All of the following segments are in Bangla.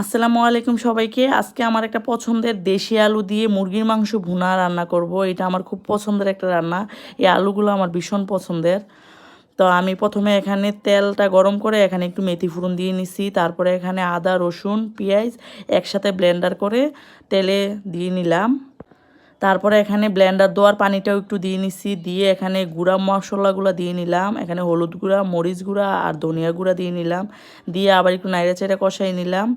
আসসালামু আলাইকুম সবাইকে। আজকে আমার একটা পছন্দের দেশি আলু দিয়ে মুরগির মাংস ভুনা রান্না করব। এটা আমার খুব পছন্দের একটা রান্না। এই আলুগুলো আমার ভীষণ পছন্দের। তো আমি প্রথমে এখানে তেলটা গরম করে এখানে একটু মেথি ফোড়ন দিয়ে নিছি। তারপরে এখানে আদা, রসুন, পেঁয়াজ একসাথে ব্লেন্ডার করে তেলে দিয়ে নিলাম। তারপরে এখানে ব্লেন্ডার দেওয়ার পানিটাও একটু দিয়ে নিছি, দিয়ে এখানে গুঁড়া মশলাগুলো দিয়ে নিলাম। এখানে হলুদ গুঁড়া, মরিচ গুঁড়া আর ধনিয়া গুঁড়া দিয়ে নিলাম। দিয়ে আবার একটু নাড়া চাড়া কষাই নিলাম।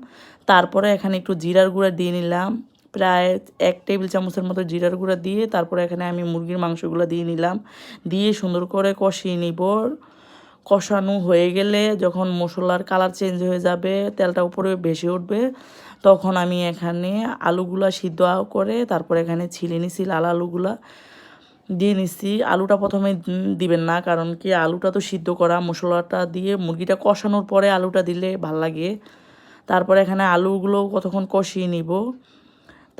তারপরে এখানে একটু জিরার গুঁড়া দিয়ে নিলাম, প্রায় 1 টেবিল চামচের মতো জিরার গুঁড়া দিয়ে তারপরে এখানে আমি মুরগির মাংসগুলো দিয়ে নিলাম। দিয়ে সুন্দর করে কষিয়ে নিব। কষানো হয়ে গেলে যখন মশলার কালার চেঞ্জ হয়ে যাবে, তেলটা উপরে ভেসে উঠবে, তখন আমি এখানে আলুগুলা সিদ্ধ করে তারপর এখানে ছিলে নিছি লাল আলুগুলা দিয়ে নিছি। আলুটা প্রথমে দিবেন না, কারণ কি আলুটা তো সিদ্ধ করা, মশলাটা দিয়ে মুরগিটা কষানোর পরে আলুটা দিলে ভাল লাগে। তারপরে এখানে আলুগুলো কতক্ষণ কষিয়ে নিব।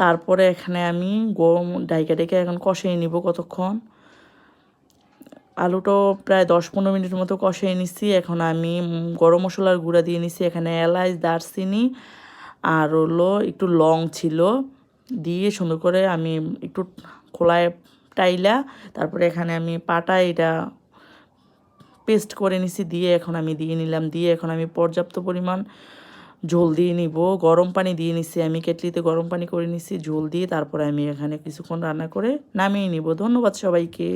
তারপরে এখানে আমি গরম ডাইকা ডেকে এখন কষিয়ে নিব কতক্ষণ। আলুটাও প্রায় 10-15 মিনিটের মতো কষিয়ে নিচ্ছি। এখন আমি গরম মশলার গুঁড়া দিয়ে নিচ্ছি। এখানে এলাচ, দারচিনি আর হলো একটু লং ছিল, দিয়ে সুন্দর করে আমি একটু খোলায় টাইলা তারপরে এখানে আমি পাটায় এটা পেস্ট করে নিছি, দিয়ে এখন আমি দিয়ে নিলাম। দিয়ে এখন আমি পর্যাপ্ত পরিমাণ ঝোল দিয়ে নিব। গরম পানি দিয়ে নিছি, আমি কেটলিতে গরম পানি করে নিছি, ঝোল দিয়ে তারপরে আমি এখানে কিছুক্ষণ রান্না করে নামিয়ে নিব। ধন্যবাদ সবাইকে।